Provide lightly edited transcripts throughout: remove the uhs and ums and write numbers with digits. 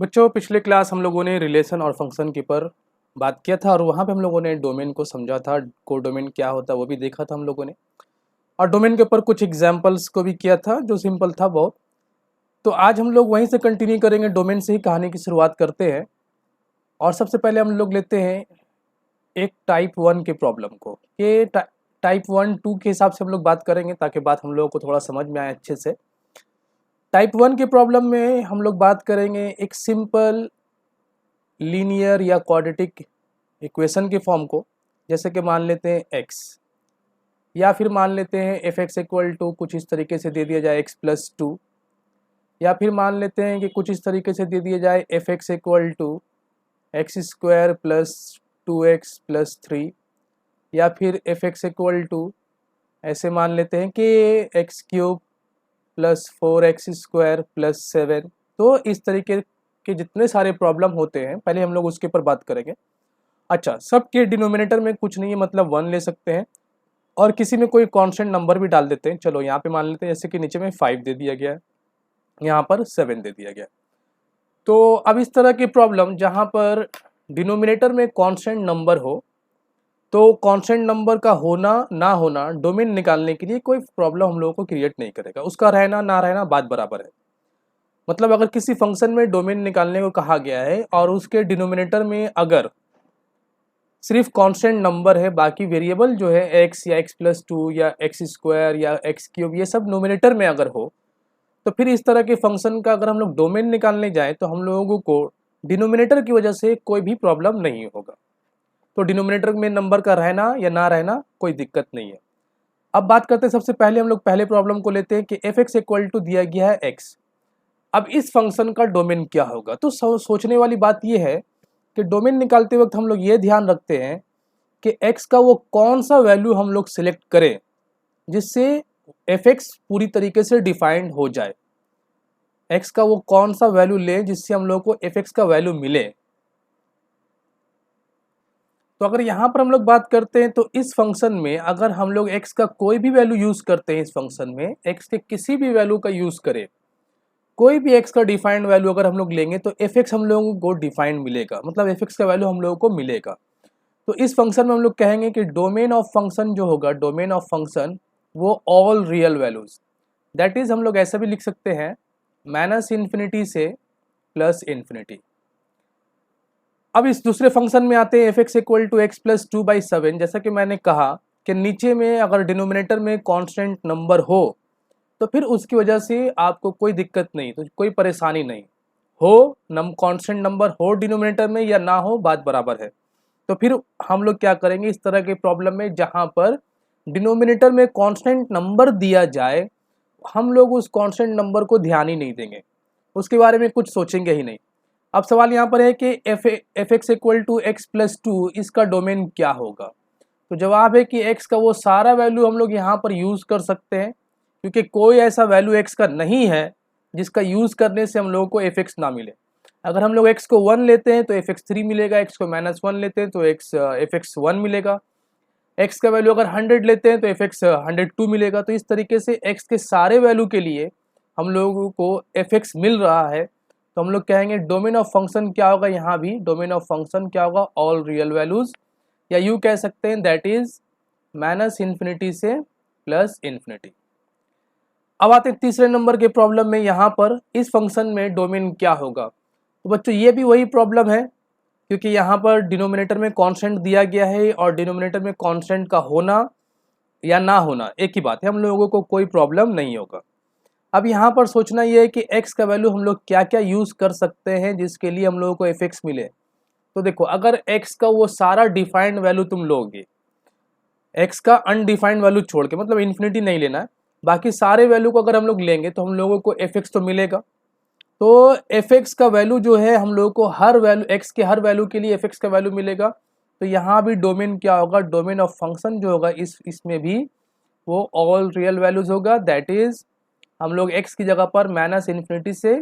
बच्चों, पिछले क्लास हम लोगों ने रिलेशन और फंक्शन के पर बात किया था और वहाँ पे हम लोगों ने डोमेन को समझा था। कोडोमेन क्या होता है वो भी देखा था हम लोगों ने, और डोमेन के ऊपर कुछ एग्जाम्पल्स को भी किया था जो सिंपल था बहुत। तो आज हम लोग वहीं से कंटिन्यू करेंगे, डोमेन से ही कहानी की शुरुआत करते हैं। और सबसे पहले हम लोग लेते हैं एक टाइप 1 के प्रॉब्लम को। ये टाइप 1 2 के हिसाब से हम लोग बात करेंगे ताकि बात हम लोगों को थोड़ा समझ में आए अच्छे से। टाइप 1 के प्रॉब्लम में हम लोग बात करेंगे एक सिंपल लीनियर या क्वाड्रेटिक इक्वेशन के फॉर्म को, जैसे कि मान लेते हैं x, या फिर मान लेते हैं एफ एक्स इक्वल टू कुछ इस तरीके से दे दिया जाए x+2, या फिर मान लेते हैं कि कुछ इस तरीके से दे दिया जाए F x equal to x² + 2x+3, या फिर एफ एक्स इक्वल टू ऐसे मान लेते हैं कि x³ + 4x² + 7। तो इस तरीके के जितने सारे प्रॉब्लम होते हैं पहले हम लोग उसके ऊपर बात करेंगे। अच्छा, सबके डिनोमिनेटर में कुछ नहीं है, मतलब 1 ले सकते हैं, और किसी में कोई कांस्टेंट नंबर भी डाल देते हैं। चलो यहाँ पे मान लेते हैं जैसे कि नीचे में 5 दे दिया गया है, यहाँ पर 7 दे दिया गया। तो अब इस तरह की प्रॉब्लम जहाँ पर डिनोमिनेटर में कांस्टेंट नंबर हो, तो कांस्टेंट नंबर का होना ना होना डोमेन निकालने के लिए कोई प्रॉब्लम हम लोगों को क्रिएट नहीं करेगा। उसका रहना ना रहना बात बराबर है। मतलब अगर किसी फंक्शन में डोमेन निकालने को कहा गया है और उसके डिनोमिनेटर में अगर सिर्फ कांस्टेंट नंबर है, बाकी वेरिएबल जो है x या x+2 या x² या x³ ये सब नोमिनेटर में अगर हो, तो फिर इस तरह के फंक्शन का अगर हम लोग डोमेन निकालने जाएं तो हम लोगों को डिनोमिनेटर की वजह से कोई भी प्रॉब्लम नहीं होगा। तो डिनोमिनेटर में नंबर का रहना या ना रहना कोई दिक्कत नहीं है। अब बात करते हैं, सबसे पहले हम लोग पहले प्रॉब्लम को लेते हैं कि एफ एक्स इक्वल टू दिया गया है x। अब इस फंक्शन का डोमेन क्या होगा? तो सोचने वाली बात यह है कि डोमेन निकालते वक्त हम लोग ये ध्यान रखते हैं कि x का वो कौन सा वैल्यू हम लोग सिलेक्ट करें जिससे एफ एक्स पूरी तरीके से डिफाइंड हो जाए। x का वो कौन सा वैल्यू लें जिससे हम लोग को एफ एक्स का वैल्यू मिले। तो अगर यहाँ पर हम लोग बात करते हैं तो इस फंक्शन में अगर हम लोग x का कोई भी वैल्यू यूज करते हैं, इस फंक्शन में x के किसी भी वैल्यू का यूज करें, कोई भी x का डिफाइंड वैल्यू अगर हम लोग लेंगे तो एफ एक्स हम लोगों को डिफाइंड मिलेगा, मतलब एफ एक्स का वैल्यू हम लोगों को मिलेगा। तो इस फंक्शन में हम लोग कहेंगे कि डोमेन ऑफ फंक्शन जो होगा, डोमेन ऑफ फंक्शन वो all real values, that is हम लोग ऐसा भी लिख सकते हैं -∞ से +∞। अब इस दूसरे फंक्शन में आते हैं f x equal to x+2/7। जैसा कि मैंने कहा कि नीचे में अगर डिनोमिनेटर में कांस्टेंट नंबर हो तो फिर उसकी वजह से आपको कोई दिक्कत नहीं, तो कोई परेशानी नहीं हो, कांस्टेंट नंबर हो डिनोमिनेटर में या ना हो बात बराबर है। तो फिर हम लोग क्या करेंगे इस तरह के प्रॉब्लम में जहां पर डिनोमिनेटर में कांस्टेंट नंबर दिया जाए, हम लोग उस कांस्टेंट नंबर को ध्यान ही नहीं देंगे, उसके बारे में कुछ सोचेंगे ही नहीं। अब सवाल यहाँ पर है कि f x equal to x+2 इसका डोमेन क्या होगा? तो जवाब है कि x का वो सारा वैल्यू हम लोग यहाँ पर यूज कर सकते हैं, क्योंकि कोई ऐसा वैल्यू x का नहीं है जिसका यूज करने से हम लोगों को एफ एक्स ना मिले। अगर हम लोग x को 1 लेते हैं तो एफ एक्स 3 मिलेगा, x को -1 लेते हैं तो एफ एक्स 1 मिलेगा, x का वैल्यू अगर 100 लेते हैं तो एफ एक्स 102 मिलेगा। तो इस तरीके से x के सारे वैल्यू के लिए हम लोगों को एफ एक्स मिल रहा है। तो हम लोग कहेंगे डोमेन ऑफ फंक्शन क्या होगा, यहाँ भी डोमेन ऑफ फंक्शन क्या होगा, ऑल रियल वैल्यूज, या यू कह सकते हैं दैट इज -∞ से +∞। अब आते हैं तीसरे नंबर के प्रॉब्लम में, यहाँ पर इस फंक्शन में डोमेन क्या होगा। तो बच्चों ये भी वही प्रॉब्लम है, क्योंकि यहाँ पर डिनोमिनेटर में कांस्टेंट दिया गया है और डिनोमिनेटर में कांस्टेंट का होना या ना होना एक ही बात है, हम लोगों को कोई प्रॉब्लम नहीं होगा। अब यहाँ पर सोचना ये है कि x का वैल्यू हम लोग क्या क्या यूज कर सकते हैं जिसके लिए हम लोगों को एफ एक्स मिले। तो देखो, अगर x का वो सारा डिफाइंड वैल्यू तुम लोगे, x का अनडिफाइंड वैल्यू छोड़ के, मतलब इन्फिनिटी नहीं लेना है, बाकी सारे वैल्यू को अगर हम लोग लेंगे तो हम लोगों को एफ एक्स तो मिलेगा। तो एफ एक्स का वैल्यू जो है हम लोगों को हर वैल्यू, x के हर वैल्यू के लिए एफ एक्स का वैल्यू मिलेगा। तो यहाँ भी डोमेन क्या होगा, डोमेन ऑफ फंक्शन जो होगा इसमें भी वो ऑल रियल वैल्यूज होगा, दैट इज हम लोग x की जगह पर -∞ से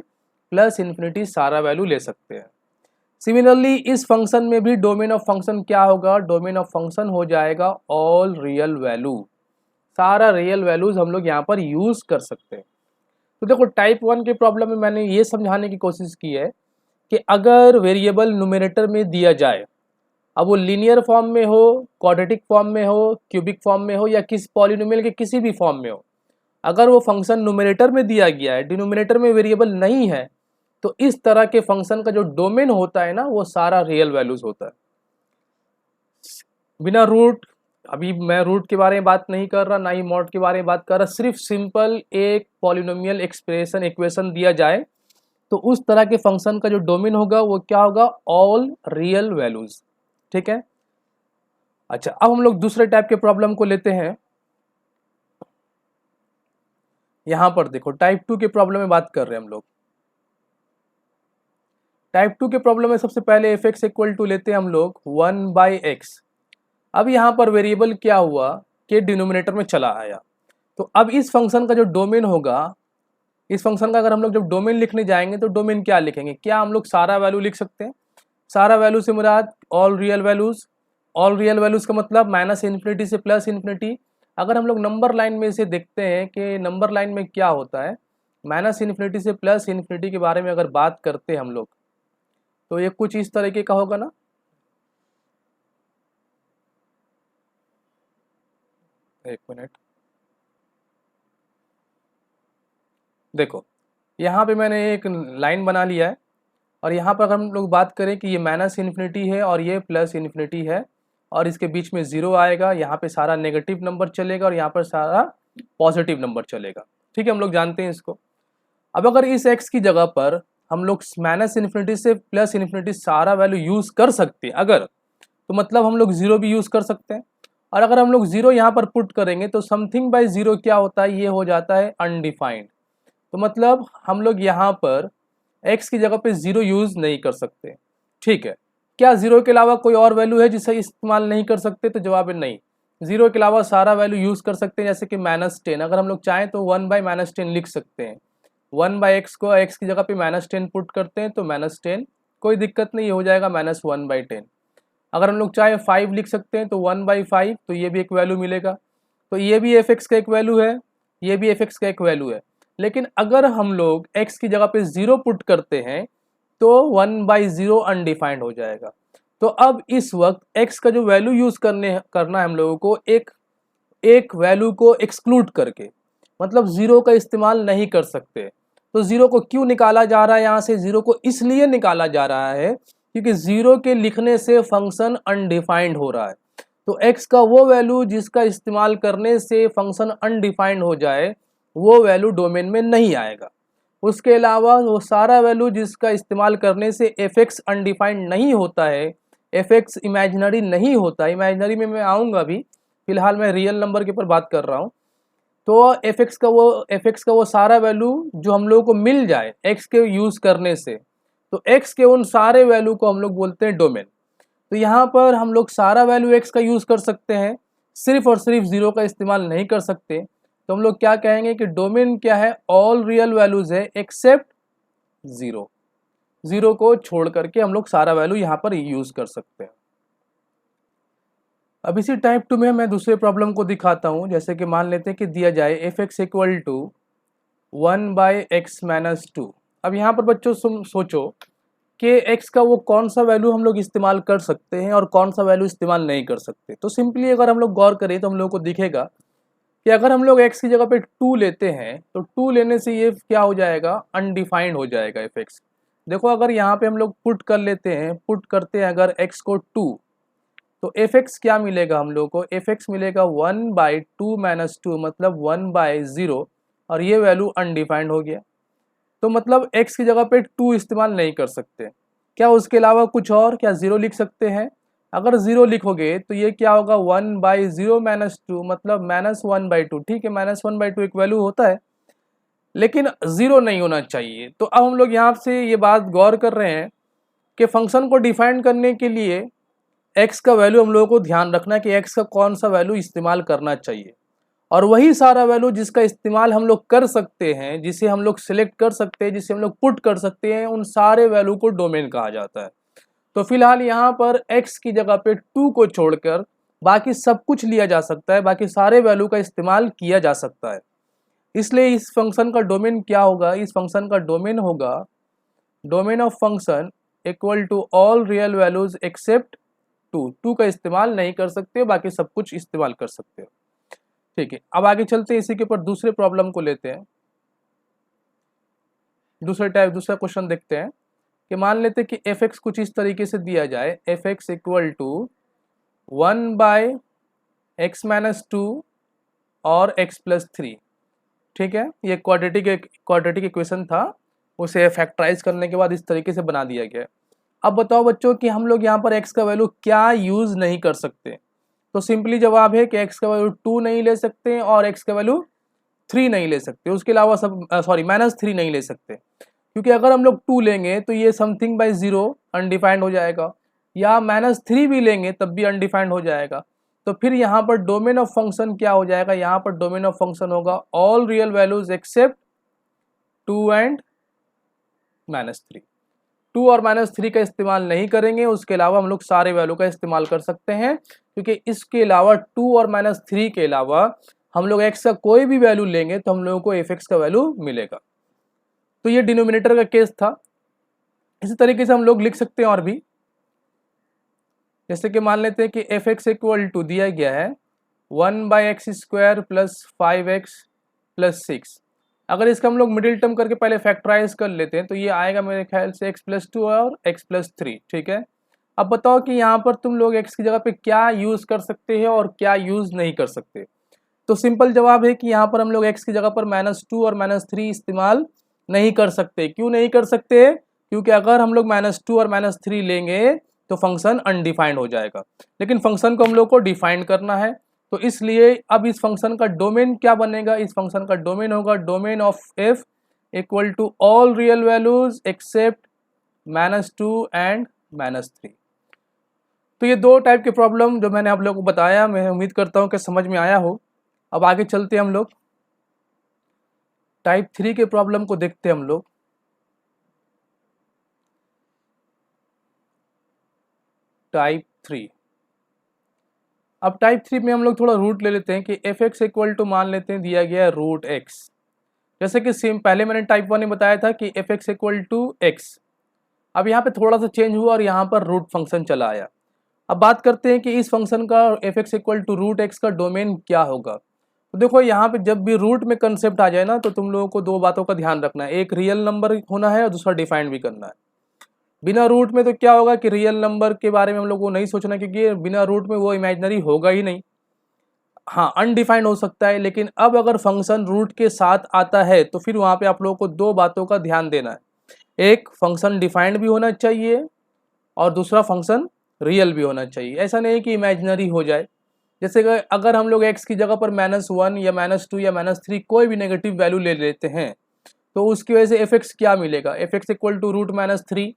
+∞ सारा वैल्यू ले सकते हैं। सिमिलरली इस फंक्शन में भी डोमेन ऑफ फंक्शन क्या होगा, डोमेन ऑफ फंक्शन हो जाएगा ऑल रियल वैल्यू, सारा रियल वैल्यूज हम लोग यहाँ पर यूज कर सकते हैं। तो देखो टाइप 1 के प्रॉब्लम में मैंने ये समझाने की कोशिश की है कि अगर वेरिएबल न्यूमरेटर में दिया जाए, अब वो लीनियर फॉर्म में हो, क्वाड्रेटिक फॉर्म में हो, क्यूबिक फॉर्म में हो या किस पॉलिनोमियल के किसी भी फॉर्म में हो, अगर वो फंक्शन न्यूमरेटर में दिया गया है, डिनोमिनेटर में वेरिएबल नहीं है, तो इस तरह के फंक्शन का जो डोमेन होता है ना, वो सारा रियल वैल्यूज होता है, बिना रूट। अभी मैं रूट के बारे में बात नहीं कर रहा, ना ही मॉड के बारे में बात कर रहा, सिर्फ सिंपल एक पॉलिनोमियल एक्सप्रेशन इक्वेशन दिया जाए तो उस तरह के फंक्शन का जो डोमेन होगा वो क्या होगा, ऑल रियल वैल्यूज। ठीक है। अच्छा, अब हम लोग दूसरे टाइप के प्रॉब्लम को लेते हैं। यहां पर देखो, टाइप 2 के प्रॉब्लम में बात कर रहे हैं हम लोग। टाइप 2 के प्रॉब्लम में सबसे पहले एफ एक्स इक्वल टू लेते हैं हम लोग 1/x। अब यहाँ पर वेरिएबल क्या हुआ कि डिनोमिनेटर में चला आया, तो अब इस फंक्शन का जो डोमेन होगा, इस फंक्शन का अगर हम लोग जब डोमेन लिखने जाएंगे तो डोमेन क्या लिखेंगे, क्या हम लोग सारा वैल्यू लिख सकते हैं? सारा वैल्यू से मुराद all real values. All real values का मतलब माइनस इन्फिनिटी से प्लस इन्फिनिटी। अगर हम लोग नंबर लाइन में इसे देखते हैं कि नंबर लाइन में क्या होता है, माइनस इन्फिनिटी से प्लस इन्फिनिटी के बारे में अगर बात करते हैं हम लोग, तो ये कुछ इस तरीके का होगा ना। एक मिनट, देखो यहाँ पे मैंने एक लाइन बना लिया है और यहाँ पर अगर हम लोग बात करें कि ये माइनस इन्फिनिटी है और ये प्लस इन्फिनिटी है और इसके बीच में जीरो आएगा, यहाँ पे सारा नेगेटिव नंबर चलेगा और यहाँ पर सारा पॉजिटिव नंबर चलेगा। ठीक है, हम लोग जानते हैं इसको। अब अगर इस x की जगह पर हम लोग माइनस इन्फिनिटी से प्लस इन्फिनिटी सारा वैल्यू यूज कर सकते हैं अगर, तो मतलब हम लोग जीरो भी यूज कर सकते हैं। और अगर हम लोग जीरो यहाँ पर पुट करेंगे तो समथिंग बाय जीरो क्या होता है, ये हो जाता है अनडिफाइंड। तो मतलब हम लोग यहाँ पर x की जगह पे जीरो यूज नहीं कर सकते। ठीक है, क्या जीरो के अलावा कोई और वैल्यू है जिसे इस्तेमाल नहीं कर सकते? तो जवाब है नहीं, जीरो के अलावा सारा वैल्यू यूज कर सकते हैं। जैसे कि -10, अगर हम लोग चाहें तो 1/-10 लिख सकते हैं। 1/x को x की जगह पे -10 पुट करते हैं तो -10, कोई दिक्कत नहीं, हो जाएगा -1/10। अगर हम लोग चाहे 5 लिख सकते हैं तो 1/5, तो ये भी एक वैल्यू मिलेगा। तो ये भी एफ एक्स का एक वैल्यू है, ये भी एफ एक्स का एक वैल्यू है। लेकिन अगर हम लोग x की जगह पे जीरो पुट करते हैं तो 1/0 अनडिफाइंड हो जाएगा। तो अब इस वक्त x का जो वैल्यू यूज करना है हम लोगों को, एक वैल्यू को एक्सक्लूड करके, मतलब जीरो का इस्तेमाल नहीं कर सकते। तो जीरो को क्यों निकाला जा रहा है यहाँ से? जीरो को इसलिए निकाला जा रहा है क्योंकि जीरो के लिखने से फंक्शन अनडिफाइंड हो रहा है। तो x का वो वैल्यू जिसका इस्तेमाल करने से फंक्शन अनडिफाइंड हो जाए, वो वैल्यू डोमेन में नहीं आएगा। उसके अलावा वो सारा वैल्यू जिसका इस्तेमाल करने से एफ एक्स अनडिफाइंड नहीं होता है, एफ एक्स इमेजिनरी नहीं होता, इमेजिनरी में मैं आऊँगा अभी, फिलहाल मैं रियल नंबर के ऊपर बात कर रहा हूँ। तो एफ एक्स का वो सारा वैल्यू जो हम लोगों को मिल जाए एक्स के यूज़ करने से, तो एक्स के उन सारे वैल्यू को हम लोग बोलते हैं डोमेन। तो यहाँ पर हम लोग सारा वैल्यू एक्स का यूज़ कर सकते हैं, सिर्फ और सिर्फ जीरो का इस्तेमाल नहीं कर सकते। तो हम लोग क्या कहेंगे कि डोमेन क्या है, ऑल रियल वैल्यूज है एक्सेप्ट जीरो। जीरो को छोड़ करके हम लोग सारा वैल्यू यहाँ पर यूज कर सकते हैं। अब इसी टाइप 2 में मैं दूसरे प्रॉब्लम को दिखाता हूँ। जैसे कि मान लेते हैं कि दिया जाए F x equal to 1/x-2। अब यहाँ पर बच्चों सोचो कि x का वो कौन सा वैल्यू हम लोग इस्तेमाल कर सकते हैं और कौन सा वैल्यू इस्तेमाल नहीं कर सकते। तो सिंपली अगर हम लोग गौर करें तो हम लोग को दिखेगा कि अगर हम लोग x की जगह पे 2 लेते हैं तो 2 लेने से ये क्या हो जाएगा, अनडिफाइंड हो जाएगा एफ एक्स। देखो अगर यहाँ पे हम लोग पुट कर लेते हैं, पुट करते हैं अगर x को 2, तो एफ एक्स क्या मिलेगा हम लोग को, एफ एक्स मिलेगा 1/2 - 2 मतलब 1/0, और ये वैल्यू अनडिफाइंड हो गया। तो मतलब x की जगह पे 2 इस्तेमाल नहीं कर सकते। क्या उसके अलावा कुछ और, क्या 0 लिख सकते हैं? अगर 0 लिखोगे तो ये क्या होगा, 1/0 - 2 मतलब -1/2। ठीक है, -1/2 एक वैल्यू होता है, लेकिन 0 नहीं होना चाहिए। तो अब हम लोग यहाँ से ये बात गौर कर रहे हैं कि फंक्शन को डिफाइन करने के लिए x का वैल्यू हम लोगों को ध्यान रखना है कि x का कौन सा वैल्यू इस्तेमाल करना चाहिए, और वही सारा वैल्यू जिसका इस्तेमाल हम लोग कर सकते हैं, जिसे हम लोग सिलेक्ट कर सकते हैं, जिसे हम लोग पुट कर सकते हैं, उन सारे वैल्यू को डोमेन कहा जाता है। तो फिलहाल यहाँ पर x की जगह पे 2 को छोड़कर बाकी सब कुछ लिया जा सकता है, बाकी सारे वैल्यू का इस्तेमाल किया जा सकता है। इसलिए इस फंक्शन का डोमेन क्या होगा, इस फंक्शन का डोमेन होगा, domain of function equal to all real values except 2 का इस्तेमाल नहीं कर सकते, बाकी सब कुछ इस्तेमाल कर सकते हो। ठीक है, अब आगे चलते हैं, इसी के ऊपर दूसरे प्रॉब्लम को लेते हैं। दूसरा क्वेश्चन देखते हैं कि मान लेते हैं कि एफ एक्स कुछ इस तरीके से दिया जाए, F x equal to 1/x-2 और x+3। ठीक है, ये क्वाड्रेटिक इक्वेशन था, उसे फैक्टराइज करने के बाद इस तरीके से बना दिया गया। अब बताओ बच्चों कि हम लोग यहाँ पर x का वैल्यू क्या यूज नहीं कर सकते। तो सिंपली जवाब है कि x का वैल्यू 2 नहीं ले सकते और x का वैल्यू 3 नहीं ले सकते, उसके अलावा सब -3 नहीं ले सकते, क्योंकि अगर हम लोग 2 लेंगे तो ये समथिंग बाय 0 अनडिफाइंड हो जाएगा, या -3 भी लेंगे तब भी अनडिफाइंड हो जाएगा। तो फिर यहाँ पर डोमेन ऑफ फंक्शन क्या हो जाएगा, यहाँ पर डोमेन ऑफ फंक्शन होगा all real values except 2 and -3। 2 और -3 का इस्तेमाल नहीं करेंगे, उसके अलावा हम लोग सारे वैल्यू का इस्तेमाल कर सकते हैं, क्योंकि इसके अलावा 2 और -3 के अलावा हम लोग x का कोई भी वैल्यू लेंगे तो हम लोगों को एफ एक्स का वैल्यू मिलेगा। तो ये डिनोमिनेटर का केस था। इसी तरीके से हम लोग लिख सकते हैं और भी, जैसे कि मान लेते हैं कि एफ एक्स इक्वल टू दिया गया है 1/x² + 5x+6। अगर इसका हम लोग मिडिल टर्म करके पहले फैक्टराइज कर लेते हैं तो ये आएगा मेरे ख्याल से x+2 और x+3। ठीक है, अब बताओ कि यहाँ पर तुम लोग x की जगह पे क्या यूज कर सकते हैं और क्या यूज नहीं कर सकते। तो सिंपल जवाब है कि यहाँ पर हम लोग x की जगह पर -2 और -3 इस्तेमाल नहीं कर सकते। क्यों नहीं कर सकते, क्योंकि अगर हम लोग -2 और -3 लेंगे तो फंक्शन अनडिफाइंड हो जाएगा, लेकिन फंक्शन को हम लोग को डिफाइन करना है। तो इसलिए अब इस फंक्शन का डोमेन क्या बनेगा, इस फंक्शन का डोमेन होगा domain of f equal to all real values except -2 and -3। तो ये दो टाइप के प्रॉब्लम जो मैंने आप लोगों को बताया, मैं उम्मीद करता हूँ कि समझ में आया हो। अब आगे चलते हैं, हम लोग टाइप 3 के प्रॉब्लम को देखते हैं हम लोग। टाइप 3, अब टाइप 3 में हम लोग थोड़ा रूट ले लेते हैं कि एफ एक्स इक्वल टू मान लेते हैं दिया गया है √x। जैसे कि सेम पहले मैंने टाइप 1 में बताया था कि f x equal to x. अब यहाँ पे थोड़ा सा चेंज हुआ और यहाँ पर रूट फंक्शन चला आया। अब बात करते हैं कि इस फंक्शन का f x equal to √x का डोमेन क्या होगा। तो देखो यहाँ पे जब भी रूट में कंसेप्ट आ जाए ना, तो तुम लोगों को दो बातों का ध्यान रखना है, एक रियल नंबर होना है और दूसरा डिफाइंड भी करना है। बिना रूट में तो क्या होगा कि रियल नंबर के बारे में हम लोग को नहीं सोचना, क्योंकि बिना रूट में वो इमेजिनरी होगा ही नहीं। हाँ, अनडिफाइंड हो सकता है, लेकिन अब अगर फंक्शन रूट के साथ आता है तो फिर वहाँ पे आप लोगों को दो बातों का ध्यान देना है, एक फंक्शन डिफाइंड भी होना चाहिए और दूसरा फंक्शन रियल भी होना चाहिए। ऐसा नहीं कि इमेजिनरी हो जाए। जैसे कि अगर हम लोग x की जगह पर -1 या -2 या -3 कोई भी नेगेटिव वैल्यू ले लेते हैं तो उसकी वजह से एफ एक्स क्या मिलेगा, एफ एक्स इक्वल टू √-3।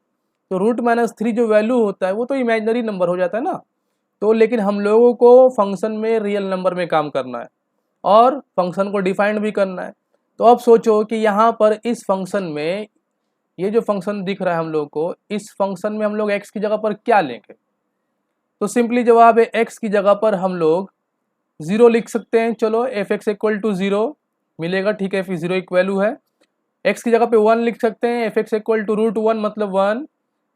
तो √-3 जो वैल्यू होता है वो तो इमेजिनरी नंबर हो जाता है ना। तो लेकिन हम लोगों को फंक्शन में रियल नंबर में काम करना है और फंक्शन को डिफाइंड भी करना है। तो अब सोचो कि यहाँ पर इस फंक्शन में ये जो फंक्शन दिख रहा है हम लोग को, इस फंक्शन में हम लोग x की जगह पर क्या लेंगे। तो सिंपली जवाब है x की जगह पर हम लोग 0 लिख सकते हैं। चलो एफ एक्स इक्वल टू 0 मिलेगा, ठीक है, फिर 0 एक वैल्यू है। x की जगह पे 1 लिख सकते हैं, एफ एक्स इक्वल टू √1 मतलब 1।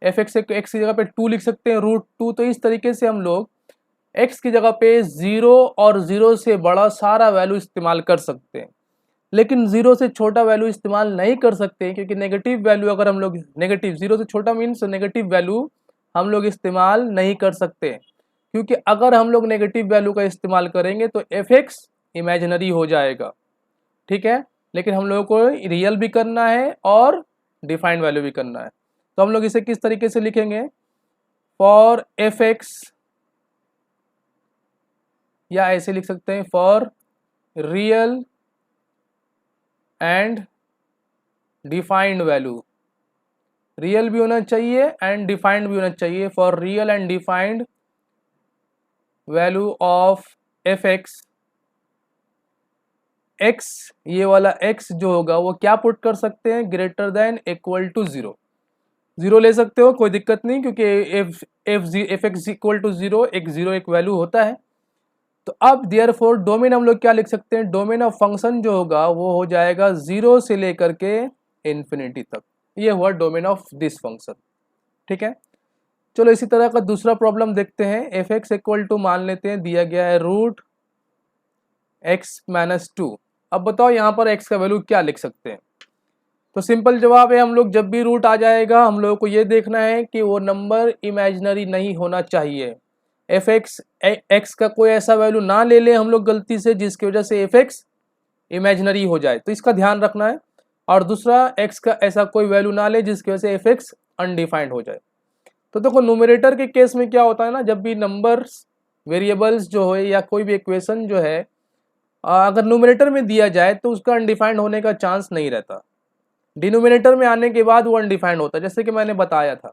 एफ एक्स की जगह पे 2 लिख सकते हैं, √2। तो इस तरीके से हम लोग x की जगह पे 0 और 0 से बड़ा सारा वैल्यू इस्तेमाल कर सकते हैं, लेकिन 0 से छोटा वैल्यू इस्तेमाल नहीं कर सकते, क्योंकि नेगेटिव वैल्यू अगर हम लोग नेगेटिव 0 से छोटा मीन्स नेगेटिव वैल्यू हम लोग इस्तेमाल नहीं कर सकते, क्योंकि अगर हम लोग नेगेटिव वैल्यू का इस्तेमाल करेंगे तो एफ एक्स इमेजिनरी हो जाएगा। ठीक है, लेकिन हम लोगों को रियल भी करना है और डिफाइंड वैल्यू भी करना है। तो हम लोग इसे किस तरीके से लिखेंगे, फॉर एफ एक्स, या ऐसे लिख सकते हैं for real and defined value. Real भी होना चाहिए एंड डिफाइंड भी होना चाहिए। For real and defined value of F x, x ये वाला x जो होगा वो क्या पुट कर सकते हैं, ग्रेटर देन इक्वल टू 0। 0 ले सकते हो, कोई दिक्कत नहीं, क्योंकि एफ एक्स इक्वल टू 0 एक 0 एक वैल्यू होता है। तो अब देयरफॉर डोमेन हम लोग क्या लिख सकते हैं, डोमेन ऑफ फंक्शन जो होगा वो हो जाएगा 0 से लेकर के इन्फिनिटी तक। ये हुआ डोमेन ऑफ दिस फंक्शन। ठीक है। चलो इसी तरह का दूसरा प्रॉब्लम देखते हैं। एफ एक्स इक्वल टू मान लेते हैं दिया गया है रूट एक्स माइनस टू। अब बताओ यहाँ पर एक्स का वैल्यू क्या लिख सकते हैं। तो सिंपल जवाब है, हम लोग जब भी रूट आ जाएगा हम लोगों को ये देखना है कि वो नंबर इमेजिनरी नहीं होना चाहिए। एफ एक्स एक्स का कोई ऐसा वैल्यू ना ले लें हम लोग गलती से जिसकी वजह से एफ एक्स इमेजिनरी हो जाए, तो इसका ध्यान रखना है। और दूसरा, एक्स का ऐसा कोई वैल्यू ना ले जिसकी वजह से एफ एक्स अनडिफाइंड हो जाए। तो देखो न्यूमरेटर के केस में क्या होता है ना, जब भी नंबर्स वेरिएबल्स जो है या कोई भी इक्वेशन जो है अगर न्यूमरेटर में दिया जाए तो उसका अनडिफाइंड होने का चांस नहीं रहता। डिनोमिनेटर में आने के बाद वो अनडिफाइंड होता है। जैसे कि मैंने बताया था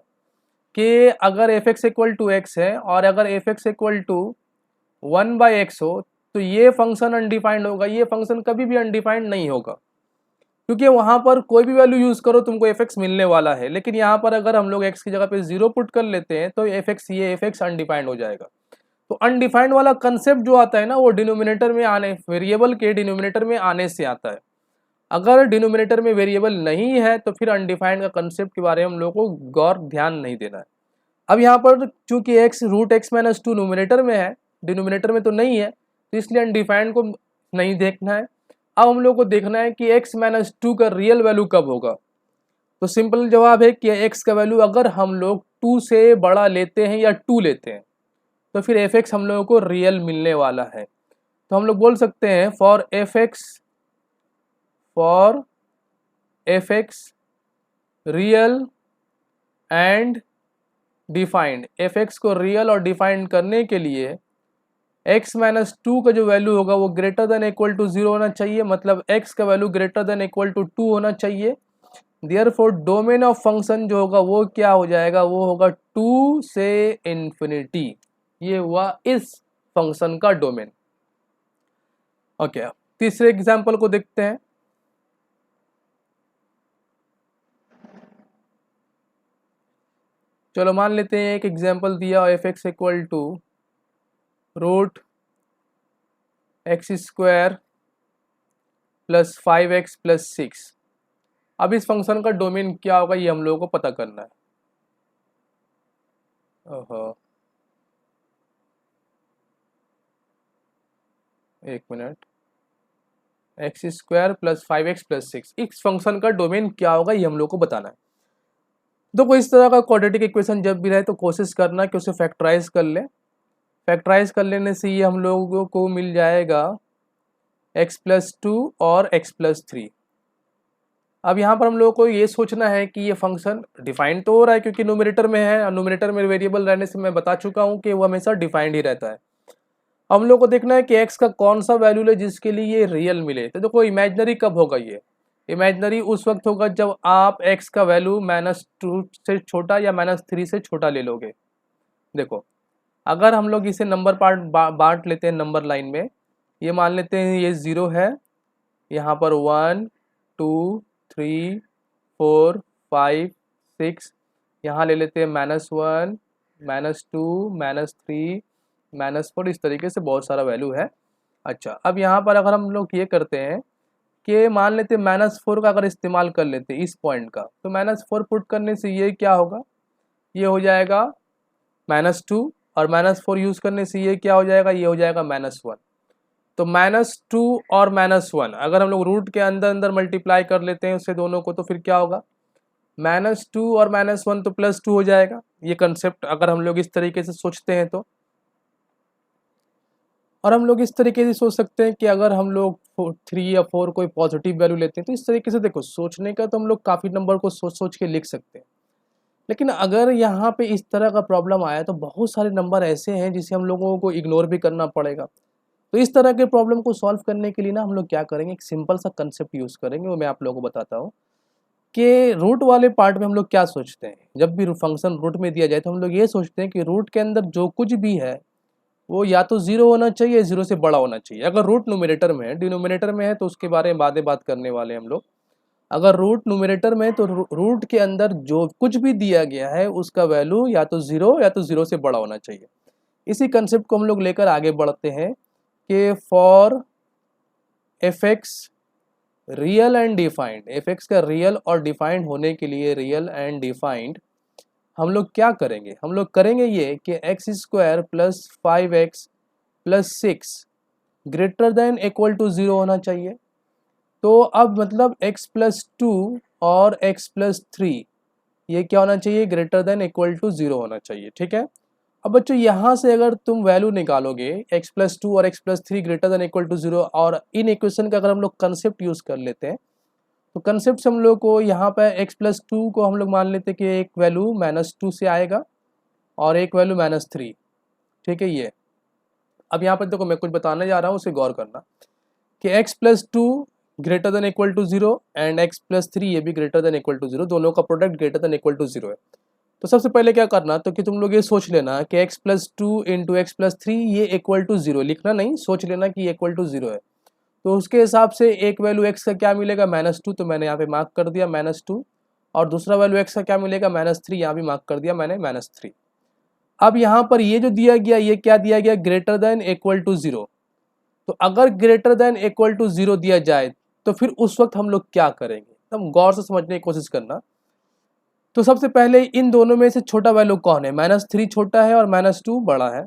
कि अगर f x equal to x है और अगर f x equal to 1/x हो तो ये फंक्शन अनडिफाइंड होगा, ये फंक्शन कभी भी अनडिफाइंड नहीं होगा, क्योंकि वहाँ पर कोई भी वैल्यू यूज़ करो तुमको एफ एक्स मिलने वाला है। लेकिन यहाँ पर अगर हम लोग एक्स की जगह पे 0 पुट कर लेते हैं तो एफ एक्स अनडिफाइंड हो जाएगा। तो अनडिफाइंड वाला कंसेप्ट जो आता है ना, वो डिनोमिनेटर में आने, वेरिएबल के डिनोमिनेटर में आने से आता है। अगर डिनोमिनेटर में वेरिएबल नहीं है तो फिर अनडिफाइंड का कंसेप्ट के बारे में हम लोग को गौर ध्यान नहीं देना है। अब यहाँ पर चूंकि x root x minus two numerator में है, डिनोमिनेटर में तो नहीं है, तो इसलिए अनडिफाइंड को नहीं देखना है। अब हम लोग को देखना है कि एक्स माइनस टू का रियल वैल्यू कब होगा। तो सिंपल जवाब है कि एक्स का वैल्यू अगर हम लोग 2 से बड़ा लेते हैं या 2 लेते हैं तो फिर एफ एक्स हम लोगों को रियल मिलने वाला है। तो हम लोग बोल सकते हैं for F x real and defined. F x को रियल और डिफाइंड करने के लिए x माइनस टू का जो वैल्यू होगा वो ग्रेटर देन इक्वल टू 0 होना चाहिए, मतलब x का value greater than equal to 2 होना चाहिए। देयरफॉर डोमेन ऑफ फंक्शन जो होगा वो क्या हो जाएगा, वो होगा 2 से इन्फिनिटी। ये हुआ इस फंक्शन का डोमेन। ओके, तीसरे एग्जाम्पल को देखते हैं। चलो मान लेते हैं एक एग्जाम्पल दिया f x equal to root x square plus 5x plus 6। अब इस फंक्शन का डोमेन क्या होगा ये हम लोगों को पता करना है। ओहो, एक minute, x square plus 5x plus 6, इस फंक्शन का डोमेन क्या होगा ये हम लोग को बताना है। देखो इस तरह का क्वाड्रेटिक इक्वेशन जब भी रहे तो कोशिश करना कि उसे फैक्टराइज कर ले। फैक्टराइज कर लेने से ये हम लोगों को मिल जाएगा x प्लस 2 और x प्लस 3। अब यहाँ पर हम लोगों को ये सोचना है कि ये फंक्शन डिफाइंड तो हो रहा है क्योंकि न्यूमरेटर में है, और न्यूमरेटर में वेरिएबल रहने से मैं बता चुका हूँ कि वो हमेशा डिफाइंड ही रहता है। हम लोग को देखना है कि x का कौन सा वैल्यू ले जिसके लिए ये रियल मिले। तो देखो इमेजिनरी कब होगा, ये इमेजिनरी उस वक्त होगा जब आप x का वैल्यू -2 से छोटा या -3 से छोटा ले लोगे। देखो अगर हम लोग इसे नंबर पार्ट बांट लेते हैं नंबर लाइन में, ये मान लेते हैं ये 0 है, यहाँ पर 1 2 3 4 5 6, यहाँ ले लेते हैं -1 -2 -3 -4, इस तरीके से बहुत सारा वैल्यू है। अच्छा, अब यहाँ पर अगर हम लोग ये करते हैं कि मान लेते हैं -4 का अगर इस्तेमाल कर लेते हैं इस पॉइंट का, तो -4 पुट करने से ये क्या होगा, ये हो जाएगा -2, और -4 यूज़ करने से ये क्या हो जाएगा, ये हो जाएगा -1। तो -2 और -1 अगर हम लोग रूट के अंदर अंदर मल्टीप्लाई कर लेते हैं उससे दोनों को, तो फिर क्या होगा, -2 और -1 तो +2 हो जाएगा। ये कंसेप्ट अगर हम लोग इस तरीके से सोचते हैं तो, और हम लोग इस तरीके से सोच सकते हैं कि अगर हम लोग 3 या 4 कोई पॉजिटिव वैल्यू लेते हैं तो इस तरीके से देखो सोचने का तो हम लोग काफ़ी नंबर को सोच सोच के लिख सकते हैं। लेकिन अगर यहाँ पे इस तरह का प्रॉब्लम आया तो बहुत सारे नंबर ऐसे हैं जिसे हम लोगों को इग्नोर भी करना पड़ेगा। तो इस तरह के प्रॉब्लम को सॉल्व करने के लिए ना हम लोग क्या करेंगे, एक सिंपल सा कंसेप्ट यूज़ करेंगे, वो मैं आप लोगों को बताता हूँ कि रूट वाले पार्ट में हम लोग क्या सोचते हैं। जब भी फंक्शन रूट में दिया जाए तो हम लोग ये सोचते हैं कि रूट के अंदर जो कुछ भी है वो या तो 0 होना चाहिए, 0 से बड़ा होना चाहिए। अगर रूट न्यूमरेटर में है, डिनोमिनेटर में है तो उसके बारे में बातें बात करने वाले हम लोग। अगर रूट न्यूमरेटर में तो रूट के अंदर जो कुछ भी दिया गया है उसका वैल्यू या तो 0 या तो 0 से बड़ा होना चाहिए। इसी कंसेप्ट को हम लोग लेकर आगे बढ़ते हैं कि for F x real and defined, F x का रियल और डिफाइंड होने के लिए, रियल एंड डिफाइंड, हम लोग क्या करेंगे, हम लोग करेंगे ये कि x square plus 5x plus 6 greater than equal to 0 होना चाहिए। तो अब मतलब x प्लस 2 और x प्लस 3 ये क्या होना चाहिए, ग्रेटर देन इक्वल टू 0 होना चाहिए। ठीक है, अब बच्चों यहाँ से अगर तुम वैल्यू निकालोगे x प्लस 2 और x plus 3 greater than equal to 0, और इन इक्वेशन का अगर हम लोग कंसेप्ट यूज़ कर लेते हैं तो कंसेप्ट से हम लोग को यहाँ पर x प्लस 2 को हम लोग मान लेते हैं कि एक वैल्यू -2 से आएगा और एक वैल्यू -3। ठीक है, ये अब यहाँ पर देखो मैं कुछ बताने जा रहा हूँ, उसे गौर करना कि x plus 2 greater than equal to 0 and x plus 3 ये भी ग्रेटर देन इक्वल टू 0, दोनों का product greater than equal to 0 है। तो सबसे पहले क्या करना, तो कि तुम लोग ये सोच लेना कि x plus 2 into x plus 3 ये इक्वल टू 0, लिखना नहीं, सोच लेना कि ये इक्वल टू 0 है। तो उसके हिसाब से एक वैल्यू x का क्या मिलेगा, -2, तो मैंने यहाँ पे मार्क कर दिया -2, और दूसरा वैल्यू x का क्या मिलेगा, -3, यहाँ भी मार्क कर दिया मैंने -3। अब यहाँ पर ये जो दिया गया, ये क्या दिया गया, ग्रेटर देन इक्वल टू 0। तो अगर ग्रेटर देन इक्वल टू 0 दिया जाए तो फिर उस वक्त हम लोग क्या करेंगे, एकदम गौर से समझने की कोशिश करना। तो सबसे पहले इन दोनों में से छोटा वैल्यू कौन है, -3 छोटा है और -2 बड़ा है।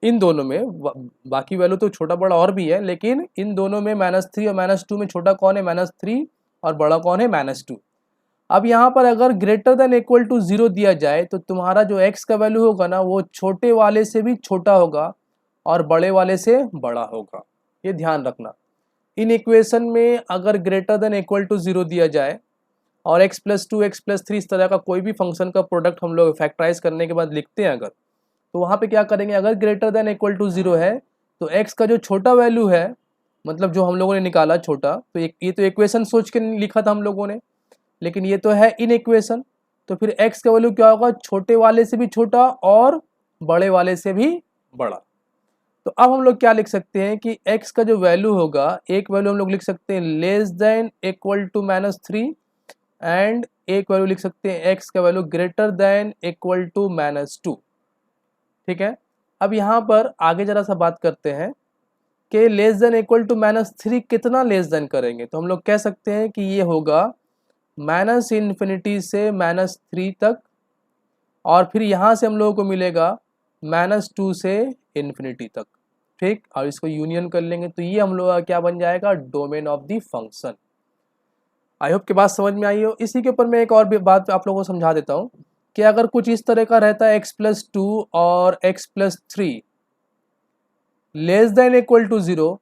इन दोनों में बाकी वैल्यू तो छोटा बड़ा और भी है, लेकिन इन दोनों में -3 और -2 में छोटा कौन है, -3, और बड़ा कौन है, -2। अब यहाँ पर अगर ग्रेटर देन इक्वल टू 0 दिया जाए तो तुम्हारा जो x का वैल्यू होगा ना वो छोटे वाले से भी छोटा होगा और बड़े वाले से बड़ा होगा, ये ध्यान रखना। इन इक्वेशन में अगर ग्रेटर देन इक्वल टू 0 दिया जाए और x प्लस 2 x प्लस 3 इस तरह का कोई भी फंक्शन का प्रोडक्ट हम लोग फैक्टराइज करने के बाद लिखते हैं अगर, तो वहाँ पे क्या करेंगे, अगर ग्रेटर देन इक्वल टू 0 है तो x का जो छोटा वैल्यू है, मतलब जो हम लोगों ने निकाला छोटा, तो ये तो इक्वेशन सोच के लिखा था हम लोगों ने, लेकिन ये तो है इन इक्वेशन। तो फिर x का वैल्यू क्या होगा, छोटे वाले से भी छोटा और बड़े वाले से भी बड़ा। तो अब हम लोग क्या लिख सकते हैं कि x का जो वैल्यू होगा, एक वैल्यू हम लोग लिख सकते हैं less than equal to -3, and एक वैल्यू लिख सकते हैं x का value greater than equal to -2। ठीक है, अब यहाँ पर आगे जरा सा बात करते हैं कि लेस देन इक्वल टू -3 कितना लेस देन करेंगे, तो हम लोग कह सकते हैं कि ये होगा -∞ से -3 तक, और फिर यहाँ से हम लोगों को मिलेगा -2 से ∞ तक। ठीक, और इसको यूनियन कर लेंगे तो ये हम लोग का क्या बन जाएगा, domain of the function. I hope की बात समझ में आई हो। इसी के ऊपर मैं एक और भी बात आप लोगों को समझा देता हूँ कि अगर कुछ इस तरह का रहता है x प्लस 2 और x plus 3 less than equal to 0,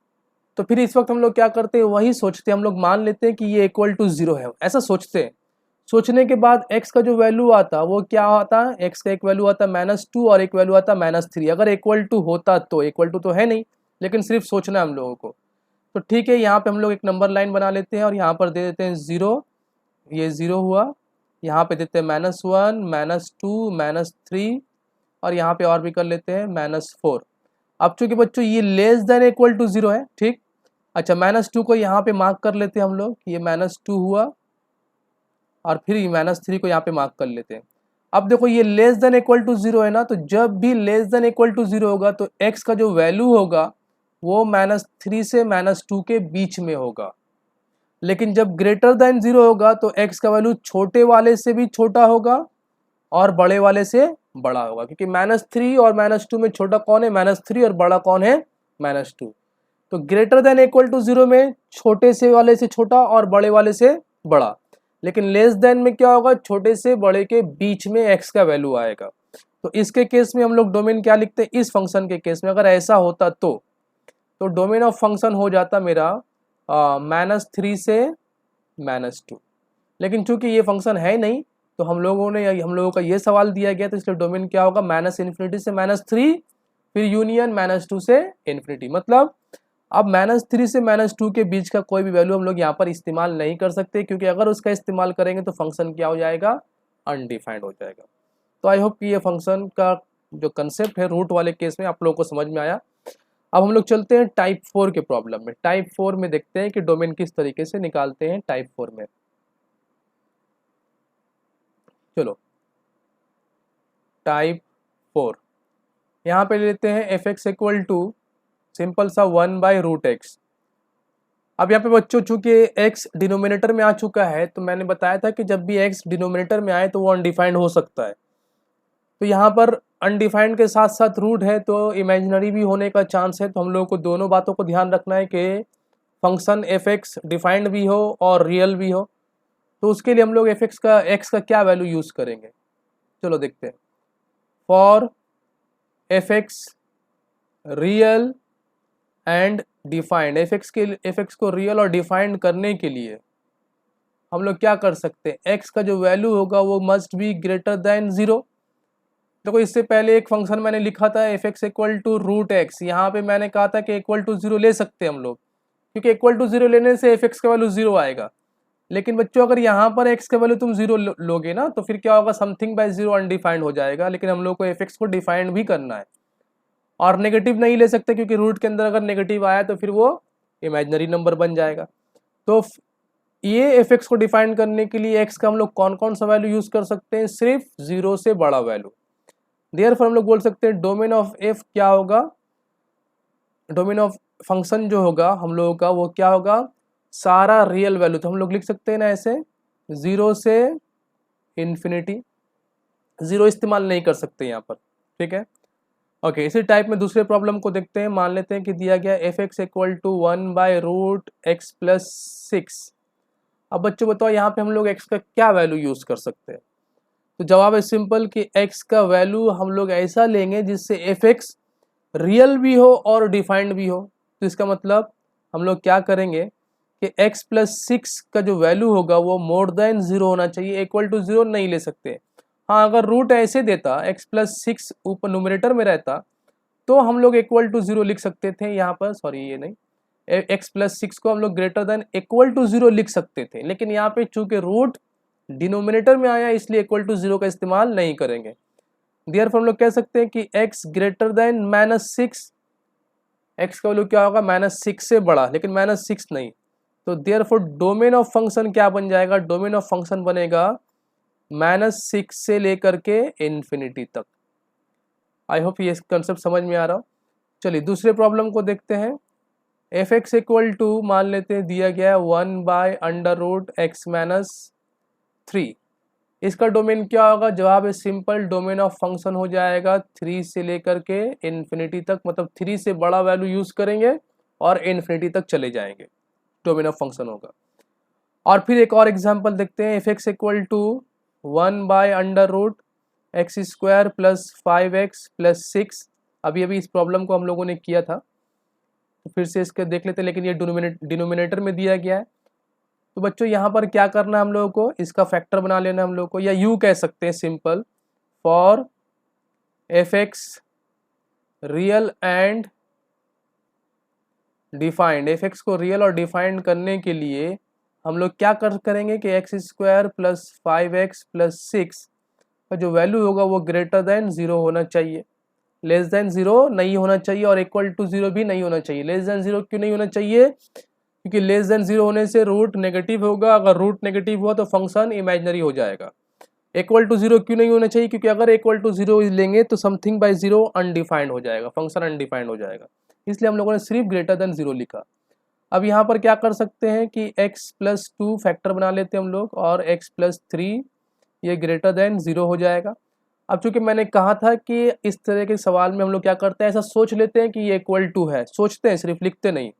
तो फिर इस वक्त हम लोग क्या करते हैं, वही सोचते हैं, हम लोग मान लेते हैं कि ये इक्वल टू 0 है, ऐसा सोचते हैं। सोचने के बाद x का जो वैल्यू आता वो क्या आता है, x का एक वैल्यू आता -2 और एक वैल्यू आता -3। अगर इक्वल टू होता तो, इक्वल टू तो है नहीं, लेकिन सिर्फ सोचना है हम लोगों को। तो ठीक है, यहाँ पे हम लोग एक नंबर लाइन बना लेते हैं और यहाँ पर दे देते हैं 0, ये 0 हुआ, यहाँ पे देते हैं -1 -2 -3, और यहाँ पे और भी कर लेते हैं -4। अब चूंकि बच्चों ये लेस देन इक्वल टू 0 है, ठीक, अच्छा -2 को यहाँ पे मार्क कर लेते हैं हम लोग, ये -2 हुआ, और फिर -3 को यहाँ पे मार्क कर लेते हैं। अब देखो ये लेस देन इक्वल टू 0 है ना, तो जब भी लेस देन इक्वल टू 0 होगा तो x का जो वैल्यू होगा वो -3 से -2 के बीच में होगा। लेकिन जब ग्रेटर देन 0 होगा तो x का वैल्यू छोटे वाले से भी छोटा होगा और बड़े वाले से बड़ा होगा, क्योंकि -3 और -2 में छोटा कौन है, -3, और बड़ा कौन है, -2। तो ग्रेटर देन इक्वल टू 0 में छोटे से वाले से छोटा और बड़े वाले से बड़ा, लेकिन लेस देन में क्या होगा, छोटे से बड़े के बीच में x का वैल्यू आएगा। तो इसके केस में हम लोग डोमेन क्या लिखते हैं, इस फंक्शन के केस में अगर ऐसा होता तो डोमेन ऑफ फंक्शन हो जाता मेरा -3 से -2। लेकिन चूंकि ये फंक्शन है नहीं तो हम लोगों का ये सवाल दिया गया, तो इसलिए डोमेन क्या होगा, -∞ से -3, फिर यूनियन -2 से ∞। मतलब अब -3 से -2 के बीच का कोई भी वैल्यू हम लोग यहाँ पर इस्तेमाल नहीं कर सकते, क्योंकि अगर उसका इस्तेमाल करेंगे तो फंक्शन क्या हो जाएगा, अनडिफाइंड हो जाएगा। तो आई होप कि ये फंक्शन का जो कंसेप्ट है रूट वाले केस में आप लोगों को समझ में आया। अब हम लोग चलते हैं टाइप 4 के प्रॉब्लम में। टाइप 4 में देखते हैं कि डोमेन किस तरीके से निकालते हैं टाइप 4 में। चलो टाइप 4 यहाँ पे लेते हैं f(x) इक्वल टू सिंपल सा 1/√x। अब यहाँ पे बच्चों चूंकि x डिनोमिनेटर में आ चुका है, तो मैंने बताया था कि जब भी x डिनोमिनेटर में आए तो वो अनडिफाइंड हो सकता है। तो यहाँ पर अनडिफाइंड के साथ साथ रूट है तो इमेजिनरी भी होने का चांस है, तो हम लोगों को दोनों बातों को ध्यान रखना है कि फंक्शन एफ एक्स डिफाइंड भी हो और रियल भी हो। तो उसके लिए हम लोग एफ एक्स का क्या वैल्यू यूज़ करेंगे, चलो देखते हैं। For F x real and defined, F x को रियल और डिफाइंड करने के लिए हम लोग क्या कर सकते हैं, एक्स का जो वैल्यू होगा वो मस्ट बी ग्रेटर देन 0। देखो इससे पहले एक फंक्शन मैंने लिखा था f x equal to root x, यहाँ पे मैंने कहा था कि इक्वल टू 0 ले सकते हैं हम लोग, क्योंकि इक्वल टू 0 लेने से एफ एक्स का वैल्यू 0 आएगा। लेकिन बच्चों अगर यहाँ पर एक्स का वैल्यू तुम 0 लोगे ना तो फिर क्या होगा, समथिंग बाय 0 अनडिफाइंड हो जाएगा। लेकिन हम लोग को एफ एक्स को डिफाइंड भी करना है और नेगेटिव नहीं ले सकते, क्योंकि रूट के अंदर अगर नेगेटिव आया तो फिर वो इमेजिनरी नंबर बन जाएगा। तो ये एफ एक्स को डिफाइन करने के लिए एक्स का हम लोग कौन कौन सा वैल्यू यूज कर सकते हैं, सिर्फ 0 से बड़ा वैल्यू। देयरफॉर हम लोग बोल सकते हैं डोमेन ऑफ एफ क्या होगा, डोमेन ऑफ फंक्शन जो होगा हम लोगों का वो क्या होगा, सारा रियल वैल्यू। तो हम लोग लिख सकते हैं ना ऐसे 0 से इन्फिनिटी, 0 इस्तेमाल नहीं कर सकते यहाँ पर, ठीक है। ओके, इसी टाइप में दूसरे प्रॉब्लम को देखते हैं। मान लेते हैं कि दिया गया F x equal to 1/√x+6। अब बच्चों बताओ यहाँ पे हम लोग x का क्या वैल्यू यूज कर सकते हैं। तो जवाब है सिंपल कि x का वैल्यू हम लोग ऐसा लेंगे जिससे एफ एक्स रियल भी हो और डिफाइंड भी हो। तो इसका मतलब हम लोग क्या करेंगे कि x+6 का जो वैल्यू होगा वो मोर देन 0 होना चाहिए, इक्वल टू 0 नहीं ले सकते। हाँ, अगर रूट ऐसे देता x+6 ऊपर न्यूमरेटर में रहता तो हम लोग इक्वल टू 0 लिख सकते थे यहाँ पर, सॉरी ये नहीं, x+6 को हम लोग ग्रेटर देन इक्वल टू 0 लिख सकते थे। लेकिन यहाँ पे चूंकि रूट डिनोमिनेटर में आया इसलिए इक्वल टू 0 का इस्तेमाल नहीं करेंगे। देयरफॉर हम लोग कह सकते हैं कि x ग्रेटर देन -6, x का वैल्यू क्या होगा -6 से बड़ा, लेकिन -6 नहीं। तो देयरफॉर डोमेन ऑफ फंक्शन क्या बन जाएगा, डोमेन ऑफ फंक्शन बनेगा -6 से लेकर के इन्फिनिटी तक। आई होप ये कंसेप्ट समझ में आ रहा हो। चलिए दूसरे प्रॉब्लम को देखते हैं। एफ एक्स इक्वल टू मान लेते हैं दिया गया है 1/√x-3। इसका डोमेन क्या होगा, जवाब है सिंपल, डोमेन ऑफ फंक्शन हो जाएगा 3 से लेकर के इन्फिनिटी तक, मतलब 3 से बड़ा वैल्यू यूज करेंगे और इन्फिनिटी तक चले जाएंगे, डोमेन ऑफ फंक्शन होगा। और फिर एक और एग्जांपल देखते हैं। F x equal to 1/√x² + 5x + 6। अभी इस प्रॉब्लम को हम लोगों ने किया था, तो फिर से इसके देख लेते हैं, लेकिन ये डिनोमिनेटर में दिया गया है। तो बच्चों यहाँ पर क्या करना है हम लोगों को, इसका फैक्टर बना लेना हम लोगों को, या यू कह सकते हैं simple, for F x real and defined. F x को रियल और डिफाइंड करने के लिए हम लोग क्या करेंगे कि x² + 5x + 6 का जो वैल्यू होगा वो ग्रेटर देन 0 होना चाहिए, लेस देन 0 नहीं होना चाहिए, और इक्वल टू 0 भी नहीं होना चाहिए। लेस देन 0 क्यों नहीं होना चाहिए, क्योंकि लेस देन 0 होने से रूट नेगेटिव होगा, अगर रूट नेगेटिव हुआ तो फंक्शन इमेजिनरी हो जाएगा। इक्वल टू 0 क्यों नहीं होना चाहिए, क्योंकि अगर इक्वल टू 0 लेंगे तो समथिंग बाय 0 अनडिफाइंड हो जाएगा, फंक्शन अनडिफाइंड हो जाएगा, इसलिए हम लोगों ने सिर्फ ग्रेटर देन 0 लिखा। अब यहाँ पर क्या कर सकते हैं कि x+2 फैक्टर बना लेते हैं हम लोग, और x+3 ये ग्रेटर देन 0 हो जाएगा। अब चूंकि मैंने कहा था कि इस तरह के सवाल में हम लोग क्या करते हैं, ऐसा सोच लेते हैं कि ये इक्वल टू है, सोचते हैं सिर्फ, लिखते नहीं।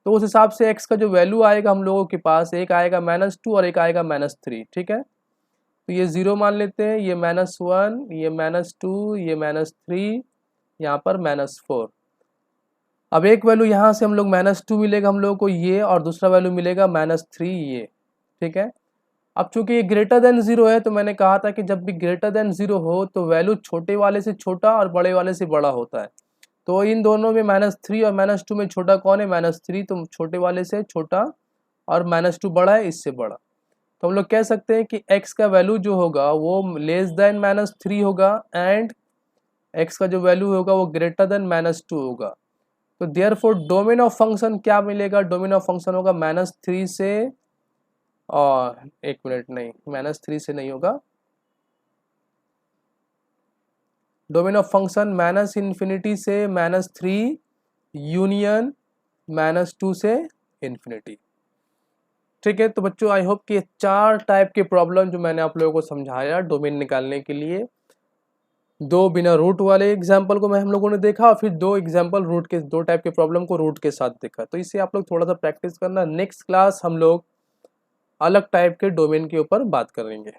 तो उस हिसाब से x का जो वैल्यू आएगा हम लोगों के पास, एक आएगा -2 और एक आएगा -3, ठीक है। तो ये 0 मान लेते हैं, ये -1, ये -2, ये -3, यहाँ पर -4। अब एक वैल्यू यहाँ से हम लोग -2 मिलेगा हम लोगों को ये, और दूसरा वैल्यू मिलेगा -3 ये, ठीक है। अब चूंकि ये ग्रेटर देन 0 है तो मैंने कहा था कि जब भी ग्रेटर देन 0 हो तो वैल्यू छोटे वाले से छोटा और बड़े वाले से बड़ा होता है। तो इन दोनों में -3 और -2 में छोटा कौन है, -3, तो छोटे वाले से छोटा और -2 बड़ा है इससे बड़ा। तो हम लोग कह सकते हैं कि x का वैल्यू जो होगा वो लेस देन -3 होगा, एंड x का जो वैल्यू होगा वो ग्रेटर देन -2 होगा। तो देयरफॉर डोमेन ऑफ फंक्शन क्या मिलेगा, डोमेन ऑफ फंक्शन होगा -3 से, और एक मिनट नहीं, -3 से नहीं होगा, डोमेन ऑफ फंक्शन -∞ से -3 यूनियन -2 से इन्फिनिटी, ठीक है। तो बच्चों आई होप कि 4 टाइप के प्रॉब्लम जो मैंने आप लोगों को समझाया डोमेन निकालने के लिए, दो बिना रूट वाले एग्जाम्पल को हम लोगों ने देखा और फिर दो एग्जाम्पल रूट के, दो टाइप के प्रॉब्लम को रूट के साथ देखा। तो इससे आप लोग थोड़ा सा प्रैक्टिस करना। नेक्स्ट क्लास हम लोग अलग टाइप के डोमेन के ऊपर बात करेंगे।